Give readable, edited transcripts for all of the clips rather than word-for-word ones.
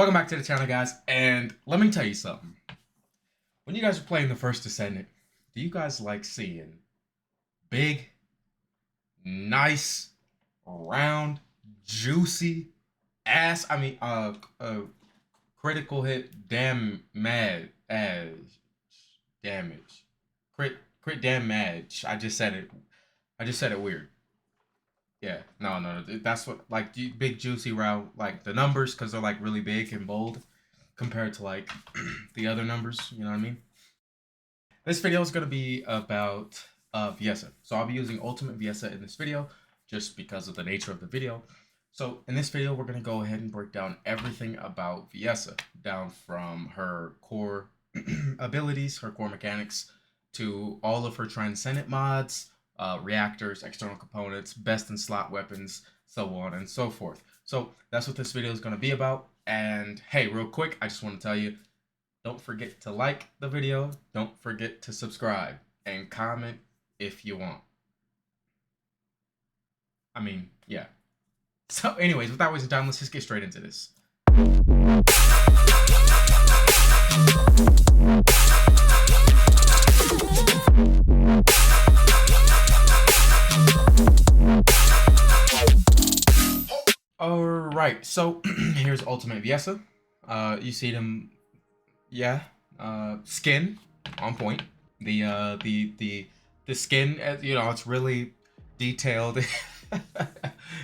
Welcome back to the channel, guys, and let me tell you something. When you guys are playing the first Descendant, do you guys like seeing big, nice, round, juicy ass, critical hit damage. Crit damage. I just said it weird. Yeah, no, that's what, like, big juicy round, like the numbers, because they're like really big and bold compared to like the other numbers, you know what I mean? This video is going to be about Viessa. So I'll be using Ultimate Viessa in this video just because of the nature of the video. So in this video, we're going to go ahead and break down everything about Viessa, down from her core abilities, her core mechanics, to all of her Transcendent mods, reactors, external components, best in slot weapons, so on and so forth. So that's what this video is going to be about. And hey, real quick, I just want to tell you, don't forget to like the video, don't forget to subscribe, and comment if you want. I mean, yeah. So anyways, without wasting time, let's just get straight into this. Alright, so here's Ultimate Viessa. You see them, yeah, skin on point. The skin, you know, it's really detailed.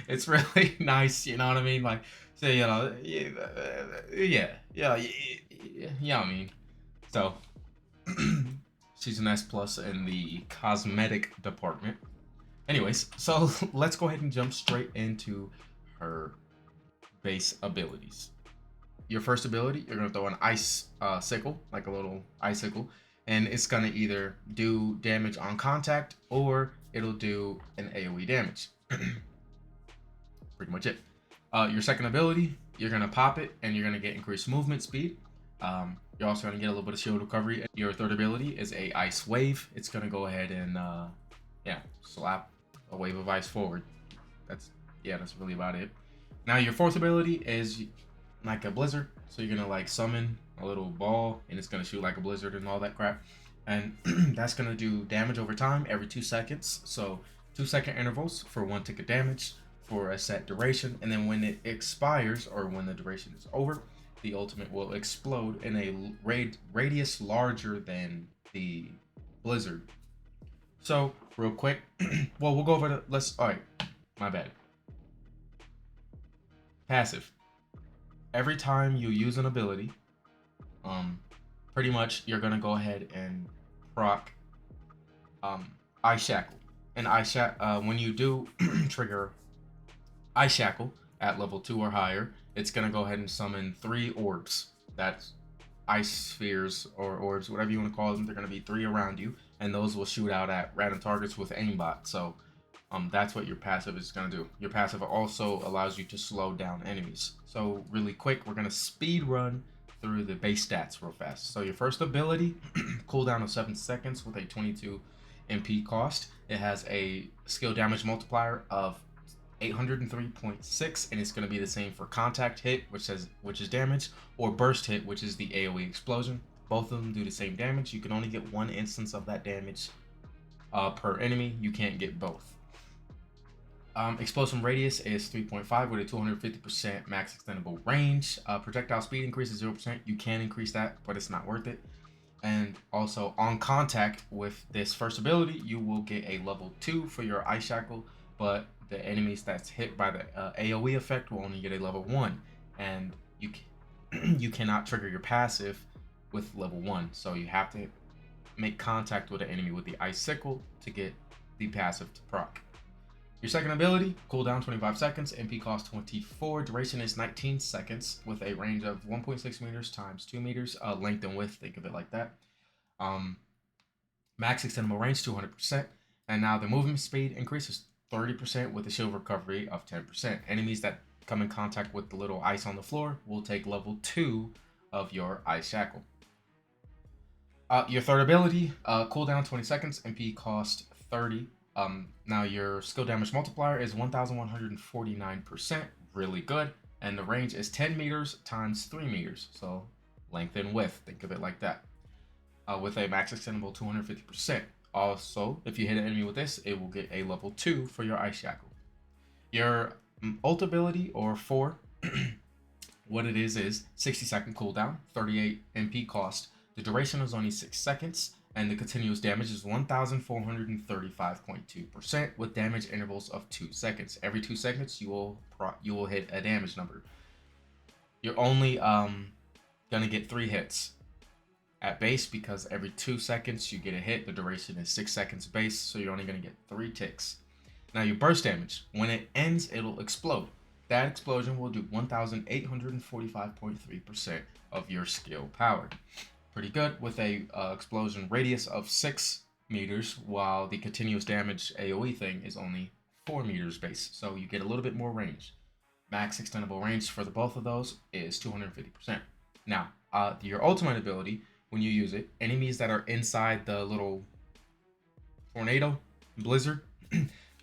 It's really nice, you know what I mean? Like, so, you know, yeah, I mean. So, she's an S plus in the cosmetic department. Anyways, so let's go ahead and jump straight into her base abilities. Your first ability, you're gonna throw an ice sickle, like a little icicle, and it's gonna either do damage on contact or it'll do an AoE damage. Pretty much it. Your second ability, you're gonna pop it and you're gonna get increased movement speed. You're also gonna get a little bit of shield recovery. Your third ability is a ice wave. It's gonna go ahead and yeah, slap a wave of ice forward. That's really about it. Now your fourth ability is like a blizzard, so you're gonna like summon a little ball and it's gonna shoot like a blizzard and all that crap, and that's gonna do damage over time every 2 seconds, so 2-second intervals for 1 tick of damage for a set duration, and then when it expires or when the duration is over, the ultimate will explode in a radius larger than the blizzard. So real quick, well, we'll go over the all right, my bad. Passive. Every time you use an ability, pretty much you're gonna go ahead and proc Ice Shackle. And when you do trigger Ice Shackle at level 2 or higher, it's gonna go ahead and summon 3 orbs. That's ice spheres or orbs, whatever you want to call them. They're gonna be 3 around you, and those will shoot out at random targets with aimbot. So that's what your passive is going to do. Your passive also allows you to slow down enemies. So really quick, we're going to speed run through the base stats real fast. So your first ability, cooldown of 7 seconds with a 22 MP cost. It has a skill damage multiplier of 803.6, and it's going to be the same for contact hit, which is damage, or burst hit, which is the AoE explosion. Both of them do the same damage. You can only get 1 instance of that damage per enemy. You can't get both. Explosion radius is 3.5 with a 250% max extendable range. Projectile speed increases 0%. You can increase that, but it's not worth it. And also on contact with this first ability, you will get a level 2 for your Ice Shackle, but the enemies that's hit by the AoE effect will only get a level 1. And you cannot trigger your passive with level 1. So you have to make contact with an enemy with the Ice Sickle to get the passive to proc. Your second ability, cooldown 25 seconds, MP cost 24, duration is 19 seconds with a range of 1.6 meters times 2 meters, length and width, think of it like that. Max extendable range 200%, and now the movement speed increases 30% with a shield recovery of 10%. Enemies that come in contact with the little ice on the floor will take level 2 of your Ice Shackle. Your third ability, cooldown 20 seconds, MP cost 30. Now your skill damage multiplier is 1,149%, really good. and the range is 10 meters times 3 meters. So length and width, think of it like that. With a max extendable 250%. Also, if you hit an enemy with this, it will get a level 2 for your Ice Shackle. Your ult ability, or 4, what it is 60-second cooldown, 38 MP cost. The duration is only 6 seconds, and the continuous damage is 1,435.2% with damage intervals of 2 seconds. Every 2 seconds, you will hit a damage number. You're only gonna get 3 hits at base, because every 2 seconds you get a hit. The duration is 6 seconds base, so you're only gonna get 3 ticks. Now your burst damage, when it ends, it'll explode. That explosion will do 1,845.3% of your skill power. Pretty good, with a explosion radius of 6 meters, while the continuous damage AoE thing is only 4 meters base. So you get a little bit more range. Max extendable range for the both of those is 250%. Now, your ultimate ability, when you use it, enemies that are inside the little tornado, blizzard,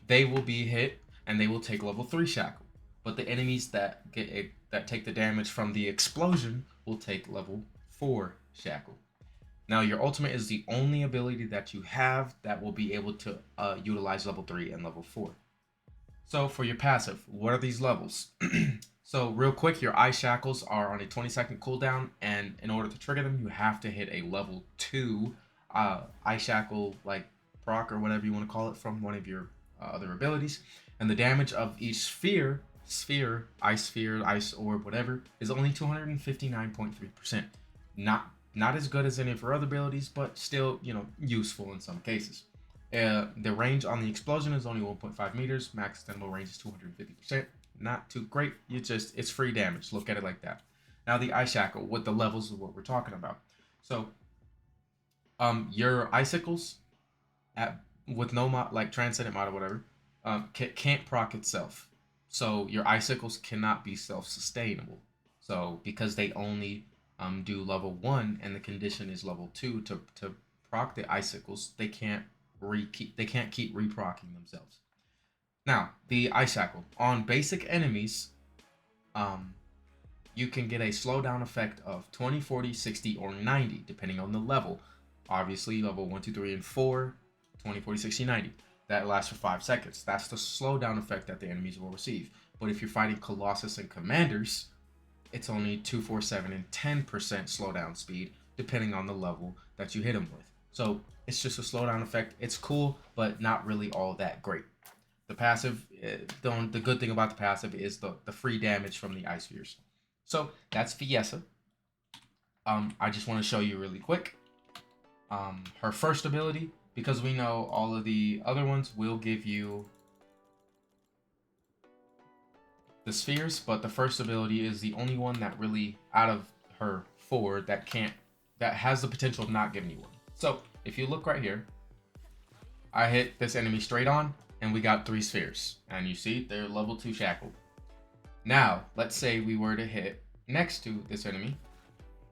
they will be hit and they will take level 3 shackle. But the enemies that take the damage from the explosion will take level 4 shackle. Now your ultimate is the only ability that you have that will be able to utilize level 3 and level 4. So for your passive, what are these levels? So real quick, your Ice Shackles are on a 20-second cooldown, and in order to trigger them, you have to hit a level 2 Ice Shackle, like proc or whatever you want to call it, from one of your other abilities. And the damage of each sphere, ice orb, whatever, is only 259.3%. Not as good as any of her other abilities, but still, useful in some cases. The range on the explosion is only 1.5 meters. Max extendable range is 250%. Not too great. It's free damage. Look at it like that. Now the Ice Shackle, with the levels of what we're talking about. So, your icicles, with no mod, like Transcendent mod or whatever, can't proc itself. So your icicles cannot be self-sustainable. So because they only do level 1 and the condition is level 2 to proc the icicles, they can't keep reprocking themselves. Now, the Ice Shackle. On basic enemies, you can get a slowdown effect of 20, 40, 60, or 90, depending on the level. Obviously, level 1, 2, 3, and 4, 20, 40, 60, 90. That lasts for 5 seconds. That's the slowdown effect that the enemies will receive. But if you're fighting Colossus and Commanders, it's only 2, 4, 7, and 10% slowdown speed, depending on the level that you hit them with. So it's just a slowdown effect. It's cool, but not really all that great. The passive, the good thing about the passive is the free damage from the ice spheres. So that's Viessa. I just want to show you really quick. Her first ability, because we know all of the other ones will give you the spheres, but the first ability is the only one that really, out of her 4, that has the potential of not giving you one. So if you look right here, I hit this enemy straight on, and we got 3 spheres. And you see, they're level 2 shackled. Now, let's say we were to hit next to this enemy,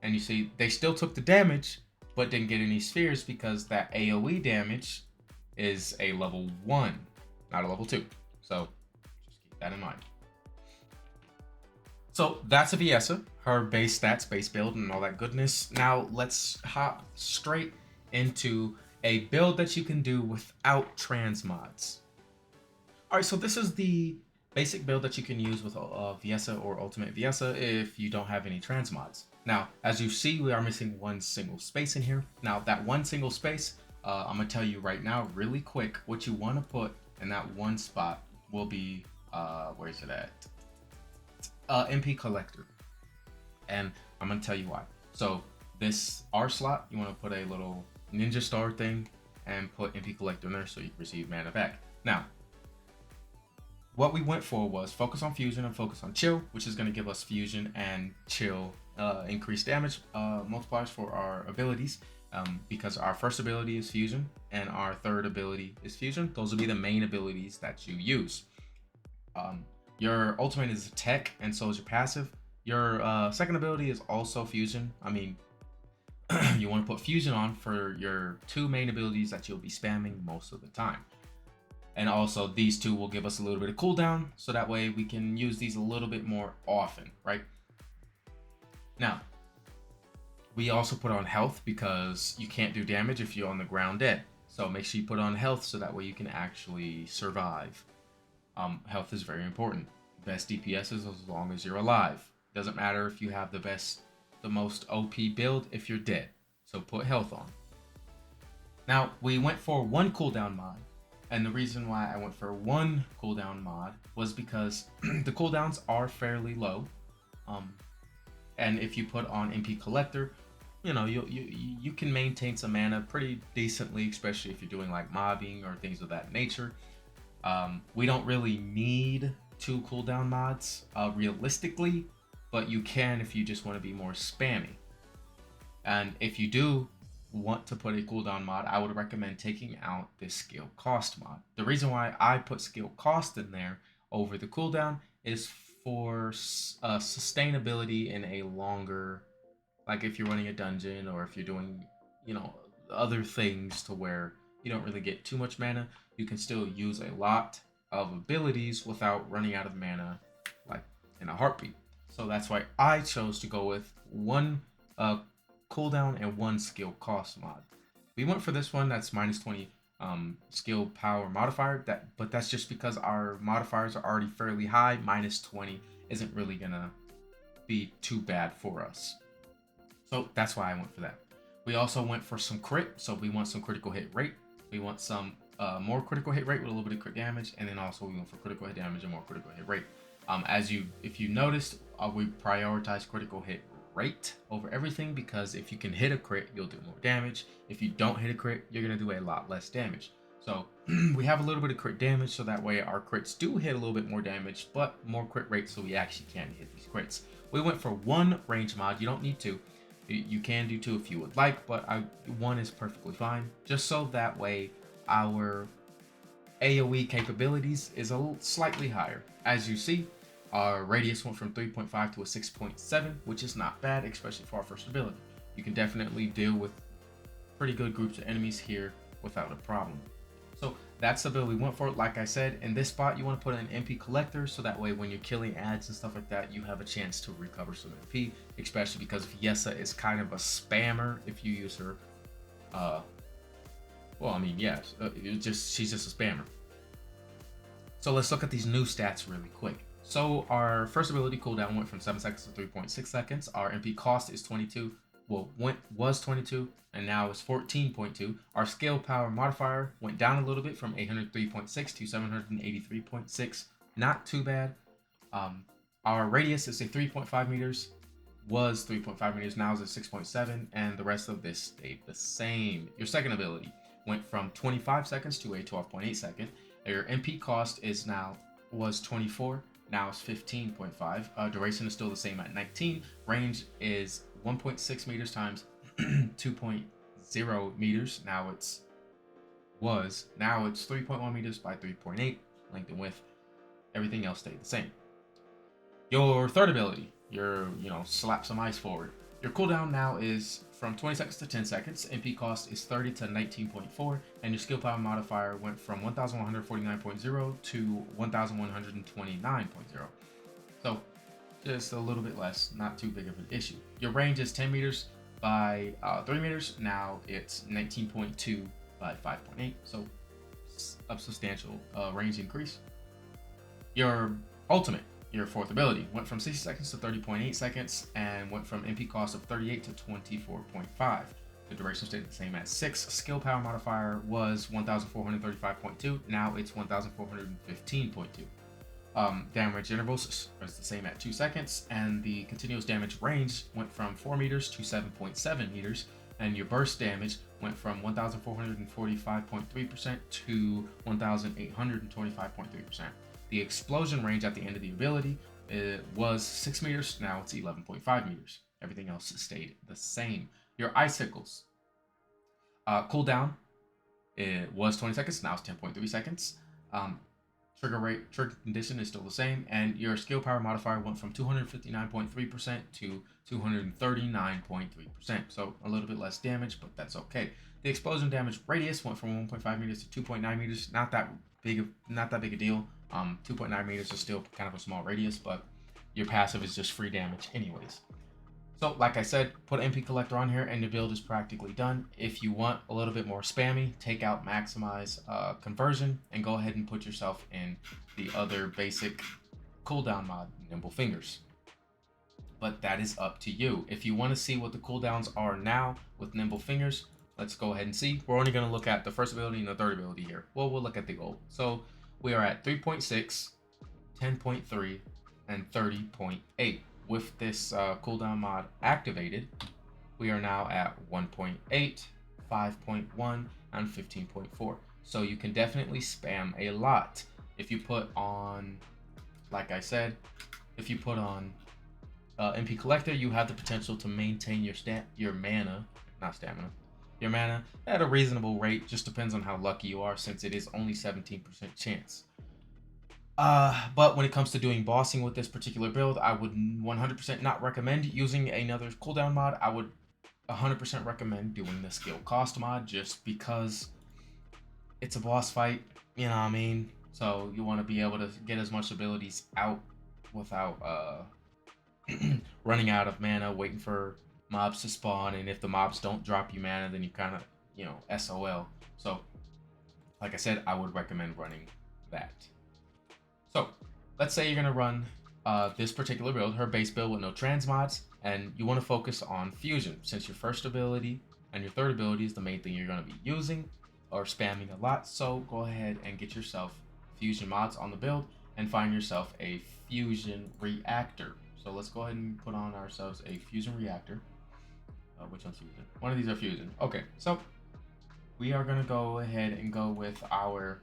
and you see, they still took the damage, but didn't get any spheres because that AoE damage is a level 1, not a level 2. So, just keep that in mind. So, that's a Viessa, her base stats, base build, and all that goodness. Now, let's hop straight into a build that you can do without transmods. Alright, so this is the basic build that you can use with Viessa or Ultimate Viessa if you don't have any transmods. Now, as you see, we are missing one single space in here. Now, that one single space, I'm going to tell you right now, really quick, what you want to put in that one spot will be, where is it at? MP Collector. And I'm going to tell you why. So, this R slot, you want to put a little ninja star thing and put MP Collector in there so you can receive mana back. Now, what we went for was focus on fusion and focus on chill, which is going to give us fusion and chill increased damage multipliers for our abilities, because our first ability is fusion and our third ability is fusion. Those will be the main abilities that you use. Your ultimate is tech, and so is your passive. Your second ability is also fusion. I mean, you want to put fusion on for your 2 main abilities that you'll be spamming most of the time. And also these two will give us a little bit of cooldown, so that way we can use these a little bit more often, right? Now, we also put on health because you can't do damage if you're on the ground dead. So make sure you put on health so that way you can actually survive. Health is very important. Best DPS is as long as you're alive. Doesn't matter if you have the most OP build if you're dead. So put health on. Now, we went for one cooldown mod. And the reason why I went for one cooldown mod was because the cooldowns are fairly low. And if you put on MP Collector, you know, you can maintain some mana pretty decently, especially if you're doing like mobbing or things of that nature. We don't really need 2 cooldown mods realistically, but you can if you just want to be more spammy. And if you do want to put a cooldown mod, I would recommend taking out this skill cost mod. The reason why I put skill cost in there over the cooldown is for sustainability in a longer, like if you're running a dungeon or if you're doing, you know, other things to where you don't really get too much mana, you can still use a lot of abilities without running out of mana like in a heartbeat. So that's why I chose to go with one cooldown and one skill cost mod. We went for this one that's minus 20 skill power modifier, but that's just because our modifiers are already fairly high. Minus 20 isn't really gonna be too bad for us. So that's why I went for that. We also went for some crit, so we want some critical hit rate. We want some more critical hit rate with a little bit of crit damage, and then also we went for critical hit damage and more critical hit rate. If you noticed, we prioritize critical hit rate over everything because if you can hit a crit, you'll do more damage. If you don't hit a crit, you're gonna do a lot less damage. So we have a little bit of crit damage, so that way our crits do hit a little bit more damage, but more crit rate, so we actually can hit these crits. We went for one range mod. You don't need 2. You can do 2 if you would like, but one is perfectly fine. Just so that way our AoE capabilities is a little slightly higher. As you see, our radius went from 3.5 to a 6.7, which is not bad, especially for our first ability. You can definitely deal with pretty good groups of enemies here without a problem. So that's the build we went for. Like I said, in this spot, you want to put an MP Collector, so that way when you're killing ads and stuff like that, you have a chance to recover some MP, especially because Viessa is kind of a spammer if you use her. Well, I mean, yes, she's just a spammer. So let's look at these new stats really quick. So our first ability cooldown went from 7 seconds to 3.6 seconds. Our MP cost is 22. Well, was 22 and now is 14.2. Our skill power modifier went down a little bit from 803.6 to 783.6. Not too bad. Our radius is a 3.5 meters. Was 3.5 meters, now is at 6.7, and the rest of this stayed the same. Your second ability went from 25 seconds to a 12.8 second. Your MP cost was 24. Now it's 15.5. Duration is still the same at 19. Range is 1.6 meters times 2.0 meters. Now it's 3.1 meters by 3.8. Length and width. Everything else stayed the same. Your third ability, slap some ice forward. Your cooldown now is from 20 seconds to 10 seconds. MP cost is 30 to 19.4, and your skill power modifier went from 1149.0 to 1129.0. So just a little bit less, not too big of an issue. Your range is 10 meters by 3 meters. Now it's 19.2 by 5.8, so a substantial range increase. Your ultimate, your fourth ability, went from 60 seconds to 30.8 seconds and went from MP cost of 38 to 24.5. The duration stayed the same at 6. Skill power modifier was 1435.2. Now it's 1415.2. Damage intervals is the same at 2 seconds, and the continuous damage range went from 4 meters to 7.7 meters, and your burst damage went from 1445.3% to 1825.3%. The explosion range at the end of the ability was 6 meters, now it's 11.5 meters. Everything else stayed the same. Your icicles cooldown, it was 20 seconds, now it's 10.3 seconds. Trigger condition is still the same, and your skill power modifier went from 259.3% to 239.3%. So a little bit less damage, but that's okay. The explosion damage radius went from 1.5 meters to 2.9 meters. Not that not that big a deal. 2.9 meters is still kind of a small radius, but your passive is just free damage anyways. So like I said, put MP Collector on here and your build is practically done. If you want a little bit more spammy, take out Maximize Conversion and go ahead and put yourself in the other basic cooldown mod, Nimble Fingers. But that is up to you. If you want to see what the cooldowns are now with Nimble Fingers, let's go ahead and see. We're only going to look at the first ability and the third ability here. Well, we'll look at the gold. So we are at 3.6, 10.3, and 30.8. With this cooldown mod activated, we are now at 1.8, 5.1, and 15.4. So you can definitely spam a lot. If you put on, like I said, if you put on MP Collector, you have the potential to maintain your mana at a reasonable rate. Just depends on how lucky you are, since it is only 17% chance. But when it comes to doing bossing with this particular build, I would 100% not recommend using another cooldown mod. I would 100% recommend doing the skill cost mod, just because it's a boss fight, you know what I mean? So you want to be able to get as much abilities out without running out of mana, waiting for mobs to spawn, and if the mobs don't drop you mana, then you kind of, SOL. So, like I said, I would recommend running that. So, let's say you're going to run this particular build, her base build with no transmods, and you want to focus on fusion, since your first ability and your third ability is the main thing you're going to be using or spamming a lot. So, go ahead and get yourself fusion mods on the build and find yourself a fusion reactor. So, let's go ahead and put on ourselves a fusion reactor. Which one's fusion? One of these are fusion. Okay, so we are going to go ahead and go with our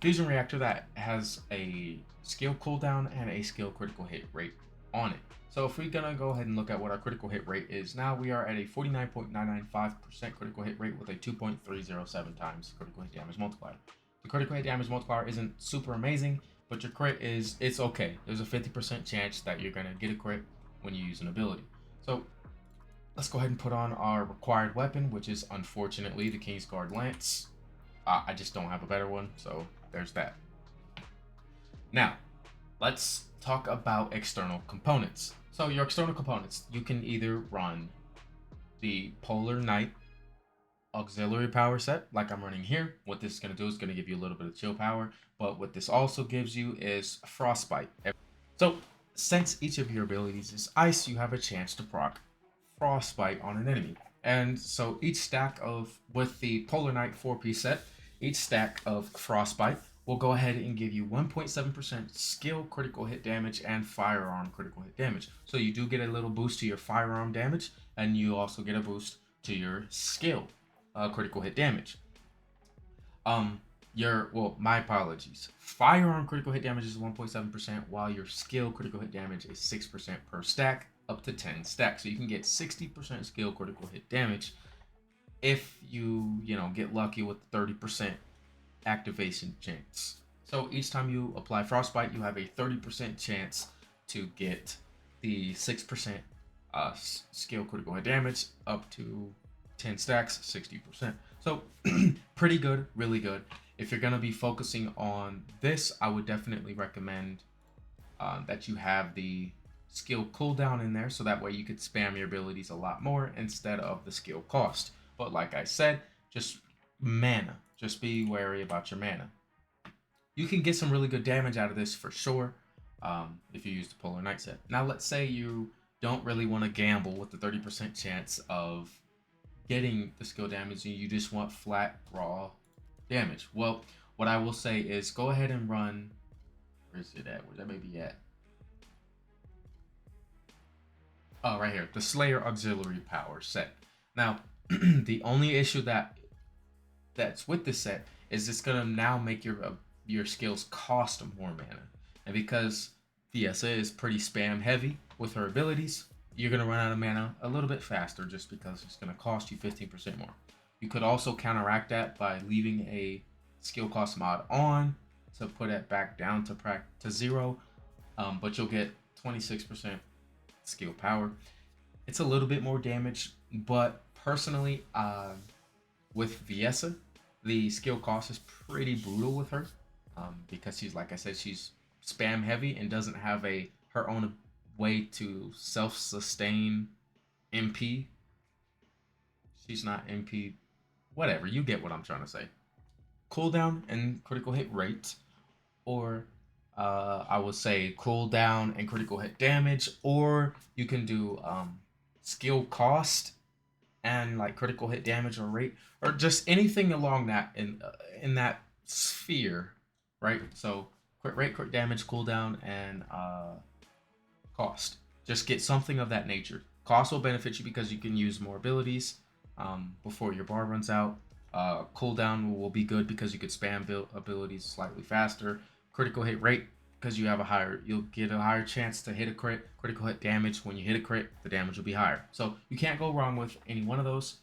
fusion reactor that has a skill cooldown and a skill critical hit rate on it. So if we're gonna go ahead and look at what our critical hit rate is now, we are at a 49.995% critical hit rate with a 2.307 times critical hit damage multiplier. The critical hit damage multiplier isn't super amazing, but your crit it's okay. There's a 50% chance that you're gonna get a crit when you use an ability. So let's go ahead and put on our required weapon, which is unfortunately the Kingsguard Lance. I just don't have a better one, so there's that. Now, let's talk about external components. So your external components, you can either run the Polar Knight auxiliary power set, like I'm running here. What this is going to do is going to give you a little bit of chill power, but what this also gives you is Frostbite. So since each of your abilities is ice, you have a chance to proc Frostbite on an enemy. And so each stack with the Polar Knight 4-piece set, each stack of Frostbite will go ahead and give you 1.7% skill critical hit damage and firearm critical hit damage. So you do get a little boost to your firearm damage, and you also get a boost to your skill critical hit damage. My apologies. Firearm critical hit damage is 1.7%, while your skill critical hit damage is 6% per stack, up to 10 stacks. So you can get 60% skill critical hit damage if you get lucky with 30% activation chance. So each time you apply Frostbite, you have a 30% chance to get the 6% skill critical hit damage, up to 10 stacks, 60%. So pretty good, really good. If you're going to be focusing on this, I would definitely recommend that you have the skill cooldown in there, so that way you could spam your abilities a lot more instead of the skill cost. But like I said, just mana. Just be wary about your mana. You can get some really good damage out of this for sure if you use the Polar Knight set. Now let's say you don't really want to gamble with the 30% chance of getting the skill damage and you just want flat raw damage. Well, what I will say is go ahead and run, where is it at? Where's that maybe at? Oh, right here, the Slayer Auxiliary Power set. Now, the only issue that's with this set is it's gonna now make your skills cost more mana, and because Viessa is pretty spam heavy with her abilities, you're gonna run out of mana a little bit faster, just because it's gonna cost you 15% more. You could also counteract that by leaving a skill cost mod on to put it back down to 0, but you'll get 26% skill power. It's a little bit more damage, but personally, with Viessa, The skill cost is pretty brutal with her, because she's, like I said, she's spam heavy and doesn't have a her own way to self sustain MP. She's not MP. Whatever, you get what I'm trying to say. Cooldown and critical hit rate, or I would say cooldown and critical hit damage, or you can do skill cost and like critical hit damage or rate, or just anything along that in that sphere, right? So crit rate, crit damage, cooldown, and cost. Just get something of that nature. Cost will benefit you because you can use more abilities before your bar runs out. Cooldown will be good because you could spam abilities slightly faster. Critical hit rate, because you'll get a higher chance to hit a crit. Critical hit damage, when you hit a crit, the damage will be higher. So you can't go wrong with any one of those.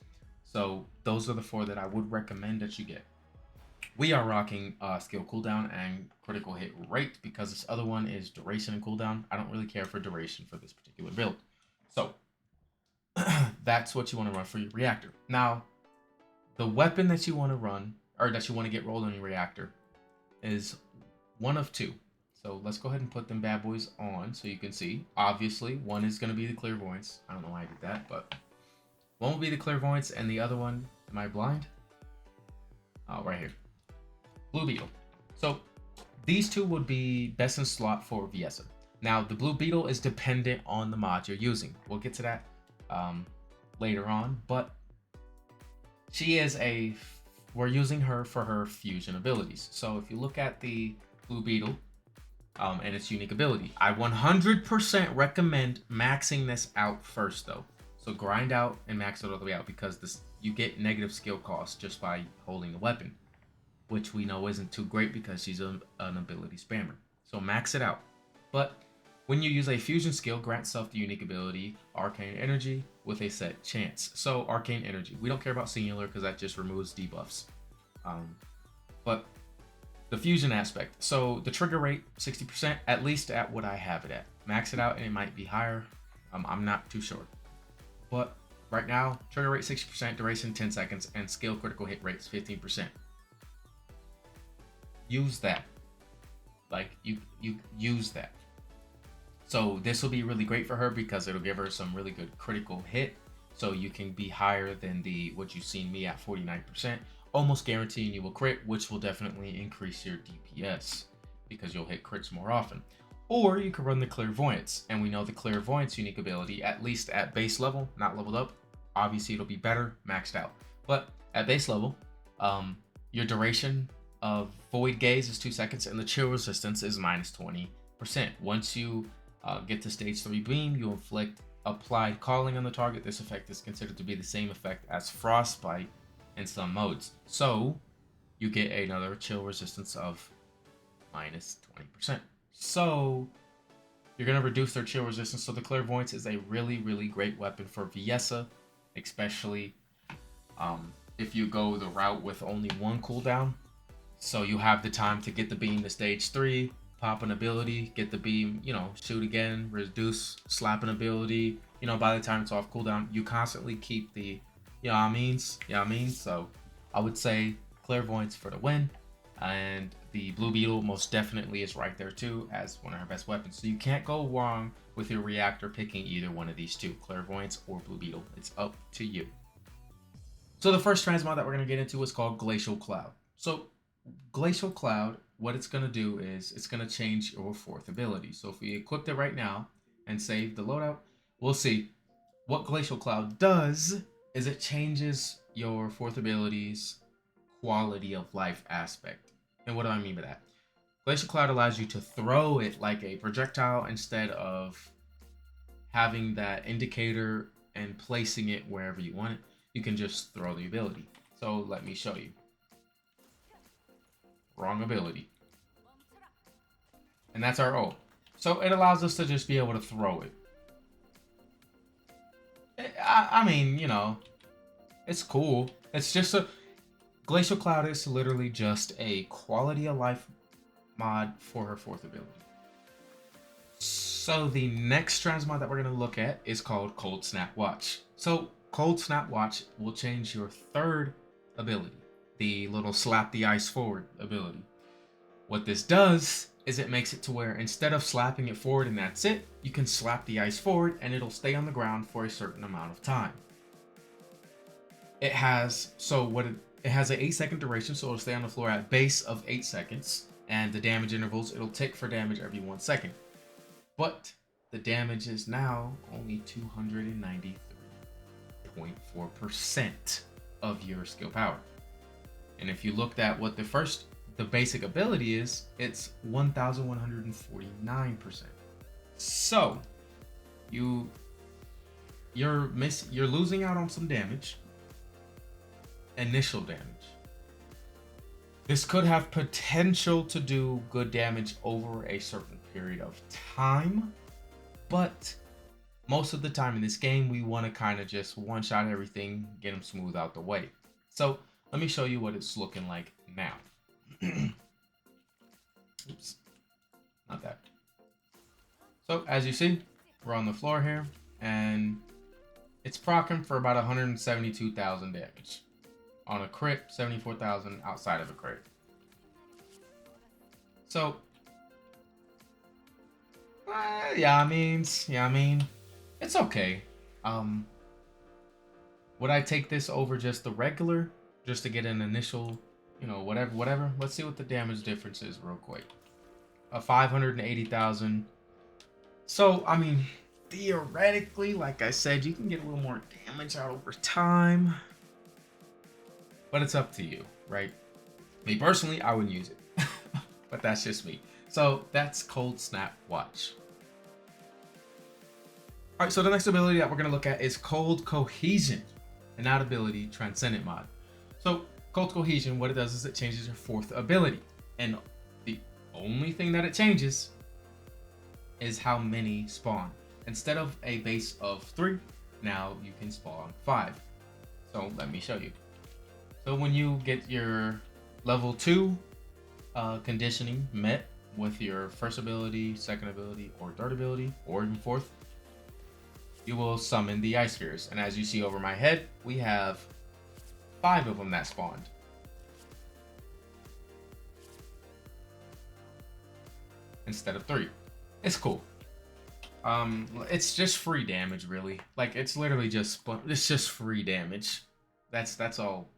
So those are the four that I would recommend that you get. We are rocking skill cooldown and critical hit rate because this other one is duration and cooldown. I don't really care for duration for this particular build. So that's what you want to run for your reactor. Now, the weapon that you want to run, or that you want to get rolled on your reactor, is one of two. So let's go ahead and put them bad boys on so you can see. Obviously, one is going to be the clairvoyance. I don't know why I did that, but one will be the clairvoyance, and the other one, am I blind? Oh, right here. Blue Beetle. So these two would be best in slot for Viessa. Now, the Blue Beetle is dependent on the mod you're using. We'll get to that later on, but we're using her for her fusion abilities. So if you look at the Blue Beetle and its unique ability, I 100% recommend maxing this out first though. So grind out and max it all the way out, because you get negative skill cost just by holding the weapon, which we know isn't too great because she's an ability spammer. So max it out. But when you use a fusion skill, grant self the unique ability Arcane Energy with a set chance. So Arcane Energy, we don't care about Singular because that just removes debuffs. But the fusion aspect, so the trigger rate 60%, at least at what I have it at. Max it out and it might be higher. I'm not too sure. But right now, trigger rate 60%, duration 10 seconds, and skill critical hit rates 15%. Use that. Like you use that. So this will be really great for her because it'll give her some really good critical hit. So you can be higher than what you've seen me at 49%, almost guaranteeing you will crit, which will definitely increase your DPS because you'll hit crits more often. Or you can run the clairvoyance, and we know the clairvoyance unique ability, at least at base level, not leveled up. Obviously it'll be better maxed out, but at base level, your duration of void gaze is 2 seconds, and the chill resistance is minus 20%. Once you get to stage 3 beam, you inflict applied calling on the target. This effect is considered to be the same effect as frostbite in some modes. So you get another chill resistance of minus 20%. So you're going to reduce their chill resistance. So the clairvoyance is a really, really great weapon for Viessa, especially if you go the route with only one cooldown. So you have the time to get the beam to stage 3, pop an ability, get the beam, shoot again, reduce, slap an ability. By the time it's off cooldown, you constantly keep the, So I would say clairvoyance for the win, and the Blue Beetle most definitely is right there too as one of her best weapons. So you can't go wrong with your reactor picking either one of these two, clairvoyance or Blue Beetle. It's up to you. So the first transmod that we're going to get into is called Glacial Cloud. So Glacial Cloud, what it's going to do is it's going to change your fourth ability. So if we equip it right now and save the loadout, we'll see what Glacial Cloud does is it changes your fourth ability's quality of life aspect. And what do I mean by that? Glacial Cloud allows you to throw it like a projectile instead of having that indicator and placing it wherever you want it. You can just throw the ability. So let me show you. Wrong ability. And that's our ult. So it allows us to just be able to throw it. I mean, it's cool. It's just Glacial Cloud is literally just a quality of life mod for her fourth ability. So the next transmod that we're going to look at is called Cold Snap Watch. So Cold Snap Watch will change your third ability. the little slap the ice forward ability. What this does is it makes it to where instead of slapping it forward and that's it, you can slap the ice forward and it'll stay on the ground for a certain amount of time. It has it has an 8-second duration, so it'll stay on the floor at base of 8 seconds, and the damage intervals, it'll tick for damage every 1 second. But the damage is now only 293.4% of your skill power. And if you looked at what the basic ability is, it's 1,149%. So you're losing out on some damage, initial damage. This could have potential to do good damage over a certain period of time, but most of the time in this game, we want to kind of just one-shot everything, get them smooth out the way. So let me show you what it's looking like now. Oops, not that. So as you see, we're on the floor here, and it's proccing for about 172,000 damage. On a crit, 74,000 outside of a crit. So, yeah, I mean, it's okay. Would I take this over just the regular, just to get an initial, whatever? Let's see what the damage difference is real quick. 580,000. So, I mean, theoretically, like I said, you can get a little more damage out over time. But it's up to you, right? Me personally, I wouldn't use it. But that's just me. So that's Cold Snap Watch. Alright, so the next ability that we're going to look at is Cold Cohesion. And that ability, Descendant mod. So Cold Cohesion, what it does is it changes your 4th ability. And the only thing that it changes is how many spawn. Instead of a base of 3, now you can spawn 5. So let me show you. So when you get your level 2 conditioning met with your first ability, second ability, or third ability, or even 4th, you will summon the ice spheres. And as you see over my head, we have 5 of them that spawned. Instead of 3. It's cool. It's just free damage, really. Like, it's literally just free damage. That's all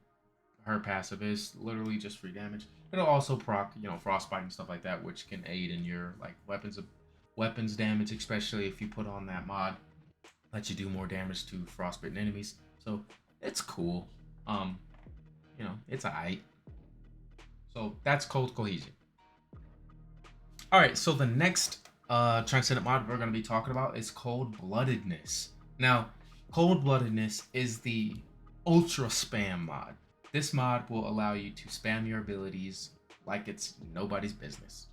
her passive is, literally just free damage. It'll also proc, frostbite and stuff like that, which can aid in your weapons damage, especially if you put on that mod. Let you do more damage to frostbitten enemies. So it's cool. It's alright. So that's Cold Cohesion. Alright, so the next Transcendent mod we're going to be talking about is Cold Bloodedness. Now, Cold Bloodedness is the ultra spam mod. This mod will allow you to spam your abilities like it's nobody's business.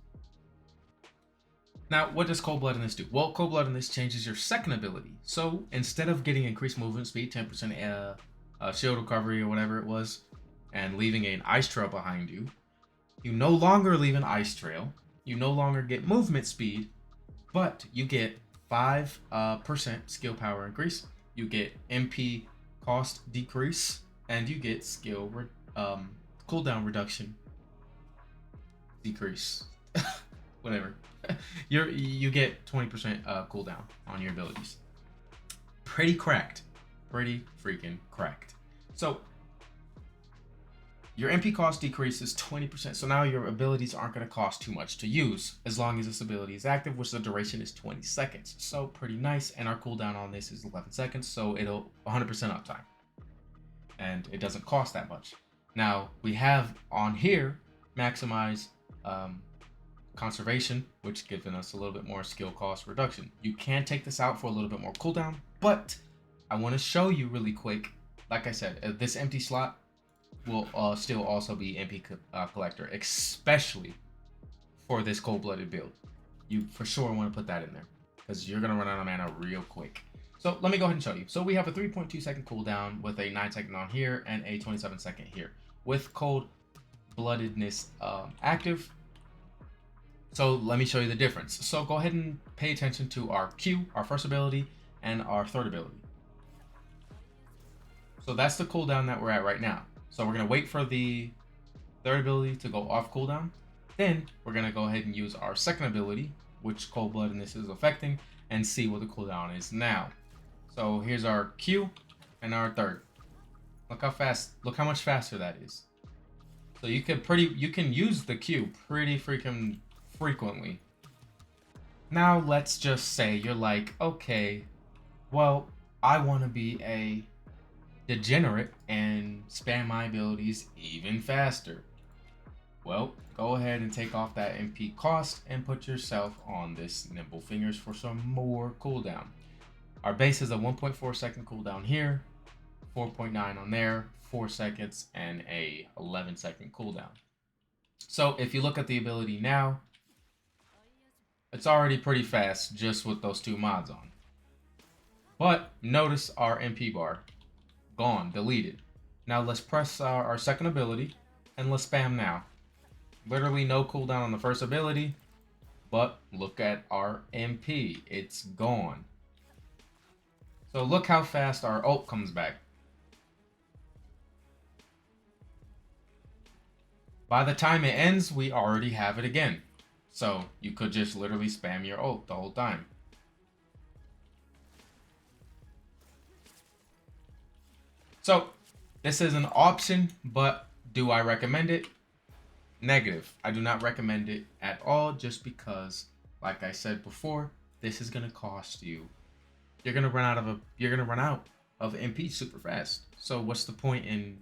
Now, what does Cold Bloodedness do? Well, Cold Bloodedness changes your second ability. So instead of getting increased movement speed, 10% shield recovery or whatever it was, and leaving an ice trail behind you, you no longer leave an ice trail. You no longer get movement speed, but you get 5% skill power increase. You get MP cost decrease. And you get skill cooldown reduction decrease. Whatever. You get 20% cooldown on your abilities. Pretty cracked. Pretty freaking cracked. So your MP cost decreases 20%. So now your abilities aren't going to cost too much to use as long as this ability is active, which the duration is 20 seconds. So pretty nice. And our cooldown on this is 11 seconds. So it'll 100% uptime. And it doesn't cost that much. Now we have on here maximize conservation, which giving us a little bit more skill cost reduction. You can take this out for a little bit more cooldown, but I want to show you really quick. Like I said, this empty slot will still also be MP collector, especially for this cold-blooded build. You for sure want to put that in there because you're gonna run out of mana real quick. So let me go ahead and show you. So we have a 3.2 second cooldown with a 9 second on here and a 27 second here with Cold Bloodedness active. So let me show you the difference. So go ahead and pay attention to our Q, our first ability, and our third ability. So that's the cooldown that we're at right now. So we're gonna wait for the third ability to go off cooldown. Then we're gonna go ahead and use our second ability, which Cold-Bloodedness is affecting, and see what the cooldown is now. So here's our Q and our third. Look how fast, look how much faster that is. So you can use the Q pretty freaking frequently. Now let's just say you're like, okay, well, I want to be a degenerate and spam my abilities even faster. Well, go ahead and take off that MP cost and put yourself on this Nimble Fingers for some more cooldown. Our base is a 1.4 second cooldown here, 4.9 on there, 4 seconds, and a 11 second cooldown. So if you look at the ability now, it's already pretty fast just with those two mods on. But notice our MP bar, gone, deleted. Now let's press our second ability and let's spam now. Literally no cooldown on the first ability, but look at our MP, it's gone. So look how fast our ult comes back. By the time it ends, we already have it again. So you could just literally spam your ult the whole time. So this is an option, but do I recommend it? Negative. I do not recommend it at all, just because, like I said before, this is gonna cost you. You're gonna run out of MP super fast. So what's the point in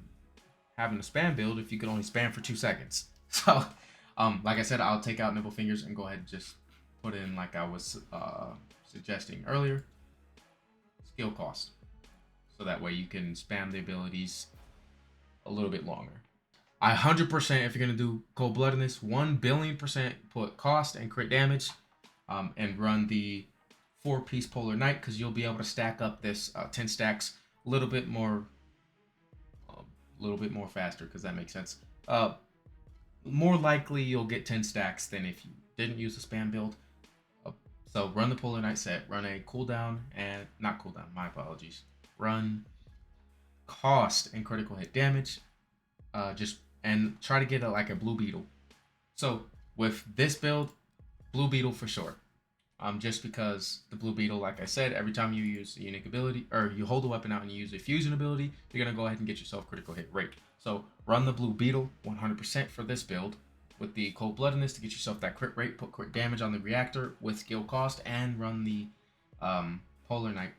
having a spam build if you could only spam for 2 seconds? So, like I said, I'll take out Nibble Fingers and go ahead and just put in, like I was suggesting earlier, skill cost. So that way you can spam the abilities a little bit longer. 100%, if you're gonna do Cold-Bloodedness, 1,000,000,000% put cost and crit damage, and run the 4-piece Polar Knight, because you'll be able to stack up this 10 stacks a little bit more faster, because that makes sense. More likely you'll get 10 stacks than if you didn't use a spam build. So run the Polar Knight set, run a cooldown and not cooldown, my apologies. Run cost and critical hit damage, and try to get like a Blue Beetle. So with this build, Blue Beetle for sure. Just because the Blue Beetle, like I said, every time you use a unique ability, or you hold a weapon out and you use a fusion ability, you're gonna go ahead and get yourself critical hit rate. So run the Blue Beetle 100% for this build with the Cold-Bloodedness to get yourself that crit rate, put crit damage on the Reactor with skill cost, and run the Polar Knight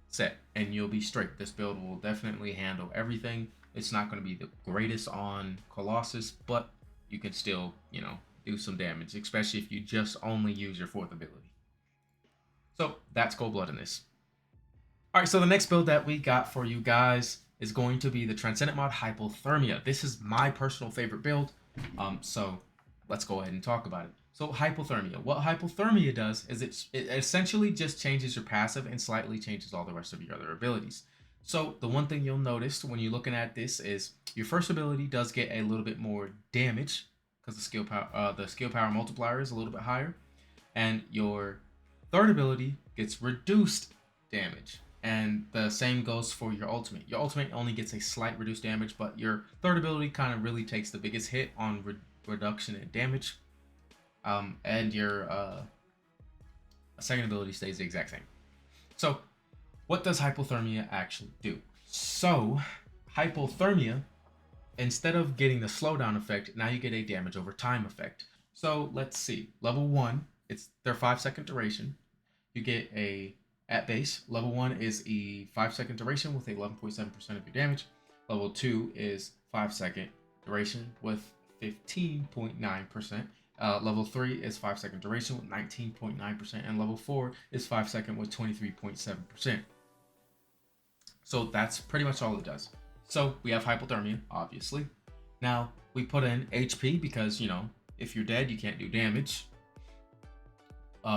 set, and you'll be straight. This build will definitely handle everything. It's not going to be the greatest on Colossus, but you can still, do some damage, especially if you just only use your 4th ability. So that's Cold-Bloodedness. Alright, so the next build that we got for you guys is going to be the Transcendent mod Hypothermia. This is my personal favorite build, so let's go ahead and talk about it. So Hypothermia. What Hypothermia does is it essentially just changes your passive and slightly changes all the rest of your other abilities. So the one thing you'll notice when you're looking at this is your first ability does get a little bit more damage because the skill power multiplier is a little bit higher, and your third ability gets reduced damage. And the same goes for your ultimate. Your ultimate only gets a slight reduced damage, but your third ability kind of really takes the biggest hit on reduction in damage. And your second ability stays the exact same. So what does Hypothermia actually do? So Hypothermia, instead of getting the slowdown effect, now you get a damage over time effect. So let's see. Level 1, it's their 5-second duration. You get at base, level 1 is a 5-second duration with 11.7% of your damage. Level 2 is 5-second duration with 15.9%. Level 3 is 5-second duration with 19.9%, and level 4 is 5-second with 23.7%. So that's pretty much all it does. So we have Hypothermia, obviously. Now we put in HP because, if you're dead, you can't do damage.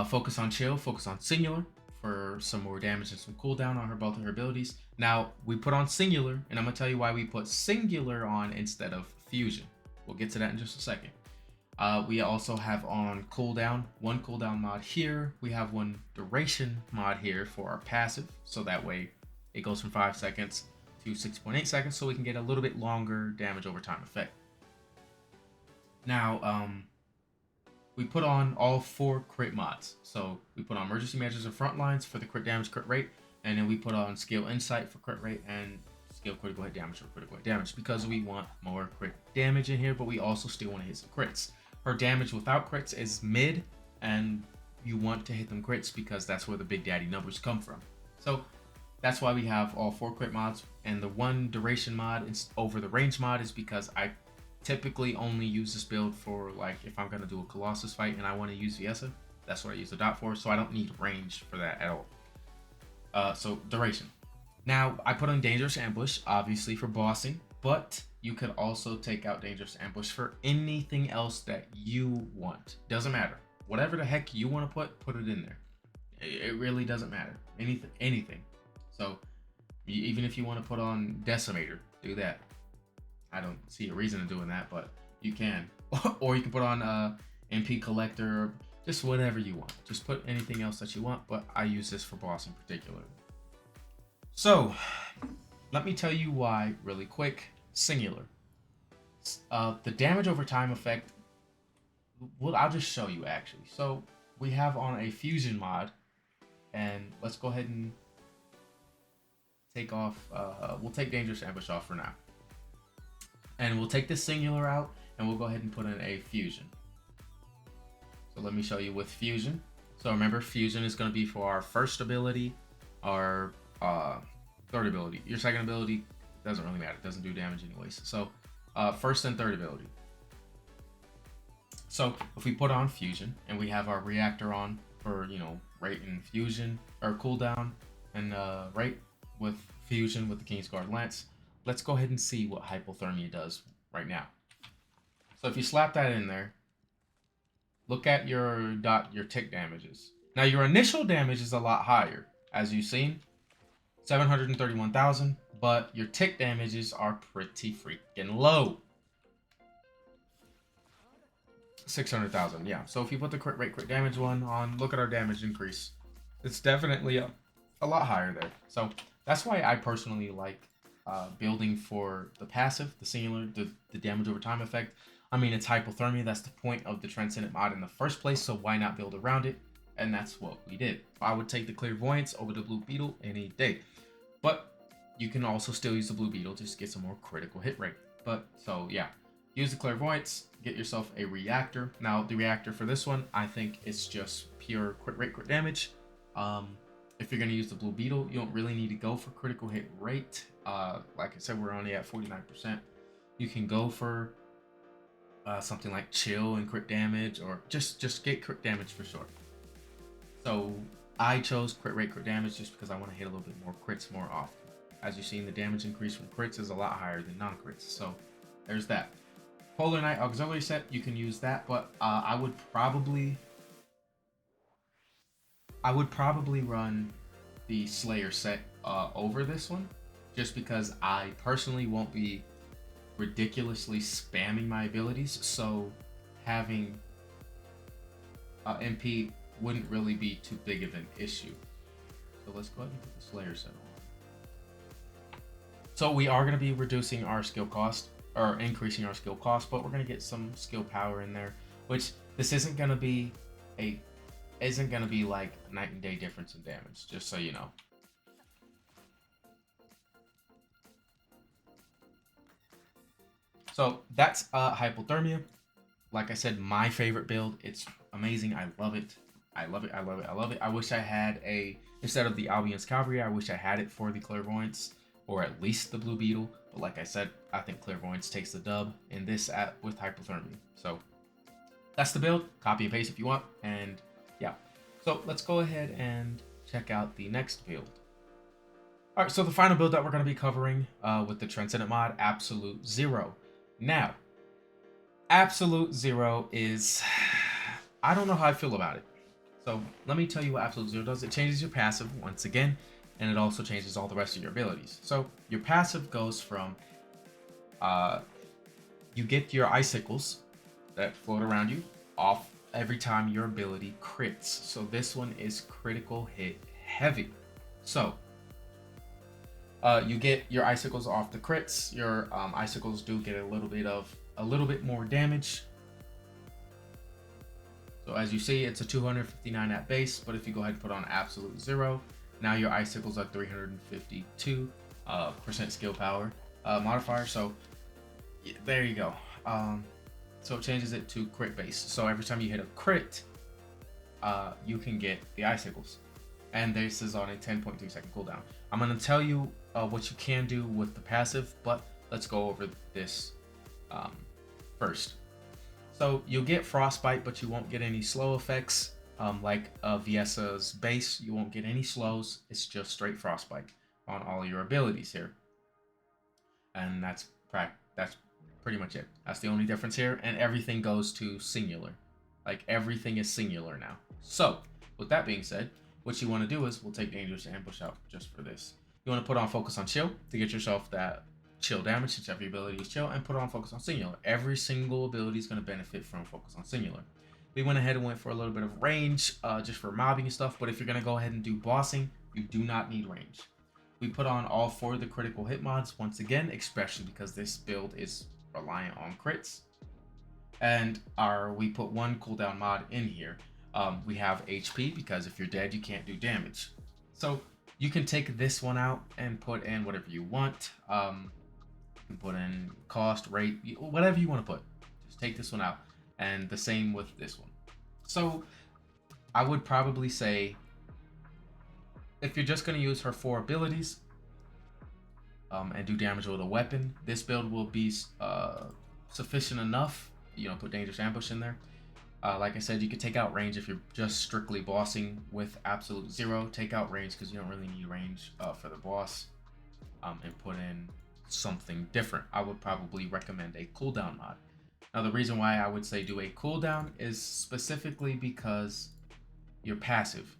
Focus on Chill, focus on Singular for some more damage and some cooldown on both of her abilities. Now we put on Singular, and I'm gonna tell you why we put Singular on instead of Fusion. We'll get to that in just a second. We also have on cooldown, one cooldown mod here. We have one duration mod here for our passive, so that way it goes from 5 seconds to 6.8 seconds, so we can get a little bit longer damage over time effect. Now, we put on all 4 crit mods. So we put on emergency measures and front lines for the crit damage, crit rate, and then we put on skill insight for crit rate and skill critical hit damage for critical hit damage, because we want more crit damage in here, but we also still want to hit some crits. Her damage without crits is mid, and you want to hit them crits because that's where the big daddy numbers come from. So that's why we have all 4 crit mods, and the one duration mod over the range mod is because I typically only use this build for, like, if I'm going to do a Colossus fight and I want to use Viessa, that's what I use the dot for, so I don't need range for that at all. So duration. Now, I put on Dangerous Ambush, obviously for bossing, but you could also take out Dangerous Ambush for anything else that you want. Doesn't matter. Whatever the heck you want to put it in there. It really doesn't matter. Anything. So, even if you want to put on Decimator, do that. I don't see a reason of doing that, but you can. Or you can put on MP Collector, just whatever you want. Just put anything else that you want, but I use this for boss in particular. So, let me tell you why really quick. Singular. The damage over time effect, well, I'll just show you actually. So, we have on a fusion mod, and let's go ahead and take off, we'll take Dangerous Ambush off for now. And we'll take this singular out, and we'll go ahead and put in a fusion. So let me show you with fusion. So remember, fusion is going to be for our first ability, our third ability. Your second ability doesn't really matter. It doesn't do damage anyways. So first and third ability. So if we put on fusion, and we have our reactor on for, you know, rate and fusion, or cooldown and rate with fusion with the Kingsguard Lance, let's go ahead and see what Hypothermia does right now. So if you slap that in there, look at your tick damages. Now your initial damage is a lot higher, as you've seen, 731,000, but your tick damages are pretty freaking low. 600,000, yeah. So if you put the crit rate, crit damage one on, look at our damage increase. It's definitely a lot higher there. So that's why I personally like building for the passive, the singular, the damage over time effect. I mean, it's Hypothermia. That's the point of the Transcendent mod in the first place, so why not build around it? And that's what we did. I would take the Clairvoyance over the Blue Beetle any day. But you can also still use the Blue Beetle just to get some more critical hit rate. But, so yeah. Use the Clairvoyance, get yourself a Reactor. Now, the Reactor for this one, I think it's just pure crit rate, crit damage. If you're going to use the Blue Beetle, you don't really need to go for critical hit rate. Like I said, we're only at 49%. You can go for something like chill and crit damage, or just get crit damage for sure. So I chose crit rate, crit damage just because I want to hit a little bit more crits more often. As you've seen, the damage increase from crits is a lot higher than non-crits. So there's that. Polar Knight Auxiliary set, you can use that, but I would probably run the Slayer set over this one, just because I personally won't be ridiculously spamming my abilities, so having MP wouldn't really be too big of an issue. So let's go ahead and put the Slayer set on. So we are going to be reducing our skill cost, or increasing our skill cost, but we're going to get some skill power in there, which this isn't going to be like a night and day difference in damage, just so you know. So that's Hypothermia. Like I said, my favorite build. It's amazing. I love it. I love it. I love it. I love it. I wish I had instead of the Albion's Cavalry, I wish I had it for the Clairvoyance, or at least the Blue Beetle. But like I said, I think Clairvoyance takes the dub in this with Hypothermia. So that's the build. Copy and paste if you want. And yeah. So let's go ahead and check out the next build. Alright, so the final build that we're going to be covering with the Transcendent mod, Absolute Zero. Now, Absolute Zero is... I don't know how I feel about it. So let me tell you what Absolute Zero does. It changes your passive once again, and it also changes all the rest of your abilities. So your passive goes from... you get your icicles that float around you off every time your ability crits. So this one is critical hit heavy. So You get your icicles off the crits. Your icicles do get a little bit more damage. So as you see, it's a 259 at base, but if you go ahead and put on absolute 0, now your icicles are 352 percent skill power modifier. So yeah, there you go. So it changes it to crit base. So every time you hit a crit, you can get the icicles. And this is on a 10.3 second cooldown. I'm going to tell you what you can do with the passive, but let's go over this first. So you'll get frostbite, but you won't get any slow effects. Like Viessa's base, you won't get any slows. It's just straight frostbite on all your abilities here. And that's pretty much it. That's the only difference here, and everything goes to singular. Like everything is singular now. So with that being said, what you want to do is we'll take Dangerous Ambush out just for this. You want to put on Focus on Chill to get yourself that chill damage, since every ability is chill, and put on Focus on Singular. Every single ability is going to benefit from Focus on Singular. We went ahead and went for a little bit of range just for mobbing and stuff, but if you're going to go ahead and do bossing, you do not need range. We put on all 4 of the critical hit mods once again, especially because this build is reliant on crits. And we put 1 cooldown mod in here. We have HP, because if you're dead, you can't do damage. So you can take this one out and put in whatever you want. You can put in cost, rate, whatever you want to put. Just take this one out. And the same with this one. So I would probably say, if you're just going to use her 4 abilities and do damage with a weapon, this build will be sufficient enough. You know, put Dangerous Ambush in there. Like I said, you could take out range if you're just strictly bossing with absolute 0. Take out range because you don't really need range for the boss, and put in something different. I would probably recommend a cooldown mod. Now, the reason why I would say do a cooldown is specifically because you're passive.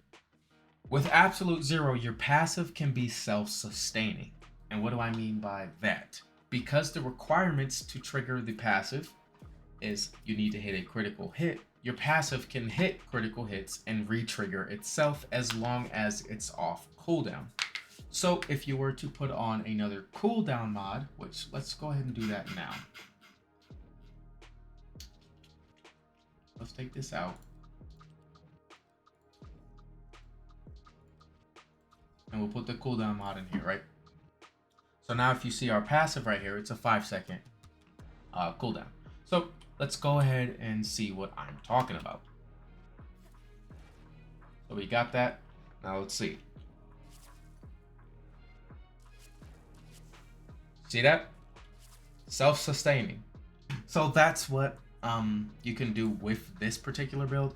With absolute 0, your passive can be self-sustaining. And what do I mean by that? Because the requirements to trigger the passive is you need to hit a critical hit. Your passive can hit critical hits and re-trigger itself as long as it's off cooldown. So if you were to put on another cooldown mod, which let's go ahead and do that now. Let's take this out. And we'll put the cooldown mod in here, right? So now if you see our passive right here, it's a 5-second cooldown. So let's go ahead and see what I'm talking about. So we got that. Now let's see. See that? Self-sustaining. So that's what you can do with this particular build.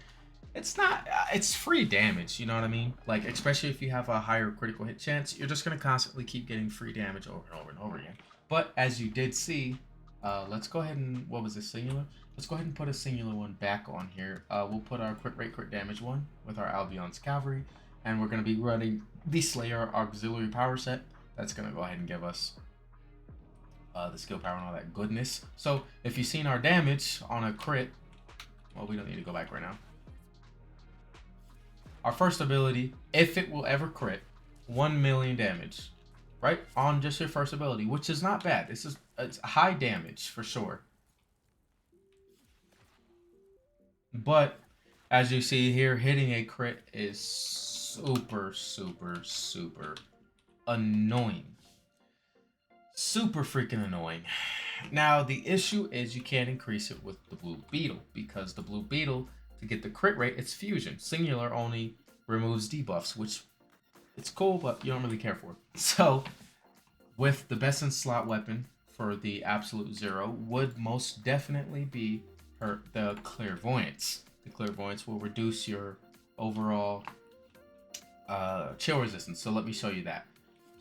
It's not, it's free damage, you know what I mean? Like, especially if you have a higher critical hit chance, you're just going to constantly keep getting free damage over and over and over again. But as you did see, let's go ahead and, what was this, singular? Let's go ahead and put a singular one back on here. We'll put our crit rate, crit damage one with our Albion's Cavalry. And we're going to be running the Slayer Auxiliary Power Set. That's going to go ahead and give us the skill power and all that goodness. So if you've seen our damage on a crit, well, we don't need to go back right now. Our first ability, if it will ever crit, 1 million damage, right? On just your first ability, which is not bad. It's high damage for sure. But as you see here, hitting a crit is super, super, super annoying. Super freaking annoying. Now, the issue is you can't increase it with the Blue Beetle, because the Blue Beetle, to get the crit rate, it's fusion. Singular only removes debuffs, which it's cool, but you don't really care for. So, with the best in slot weapon for the absolute 0 would most definitely be the Clairvoyance. The Clairvoyance will reduce your overall chill resistance. So let me show you that.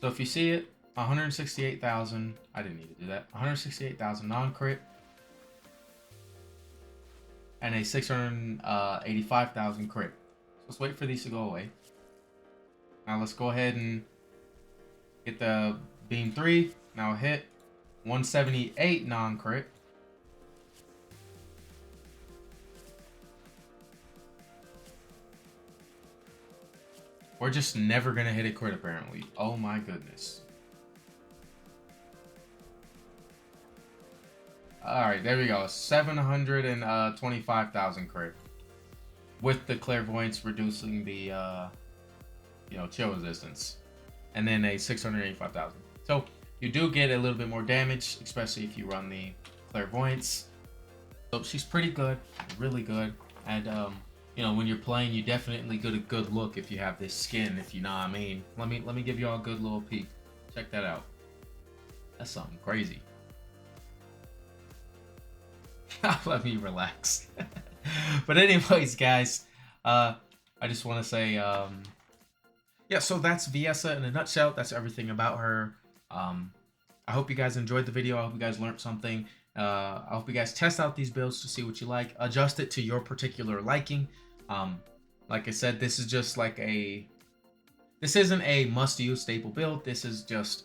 So if you see it, 168,000. I didn't need to do that. 168,000 non-crit. And a 685,000 crit. So let's wait for these to go away. Now let's go ahead and get the beam 3. Now hit 178 non-crit. We're just never gonna hit a crit apparently. Oh my goodness. All right, there we go. 725,000 crit with the clairvoyance reducing the chill resistance, and then a 685,000. So you do get a little bit more damage, especially if you run the clairvoyance. So she's pretty good, really good. And when you're playing, you definitely get a good look if you have this skin, if you know what I mean. Let me give you all a good little peek. Check that out. That's something crazy. Let me relax. But anyways, guys, I just want to say, yeah, so that's Viessa in a nutshell. That's everything about her. I hope you guys enjoyed the video. I hope you guys learned something. I hope you guys test out these builds to see what you like. Adjust it to your particular liking. Like I said, this is just like this isn't a must-use staple build. This is just,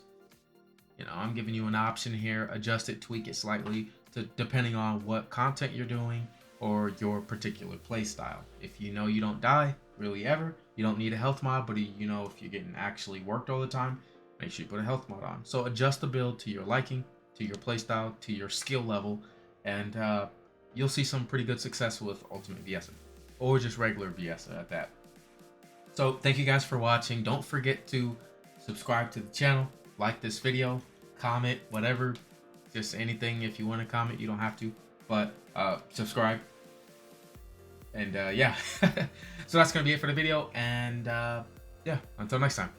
I'm giving you an option here. Adjust it, tweak it slightly depending on what content you're doing or your particular play style. If you know you don't die really ever, you don't need a health mod, but if you're getting actually worked all the time, make sure you put a health mod on. So adjust the build to your liking, to your playstyle, to your skill level, and you'll see some pretty good success with Ultimate Viessa, or just regular Viessa at that. So thank you guys for watching. Don't forget to subscribe to the channel, like this video, comment, whatever, just anything. If you want to comment, you don't have to, but subscribe. And yeah, so that's gonna be it for the video, and yeah, until next time.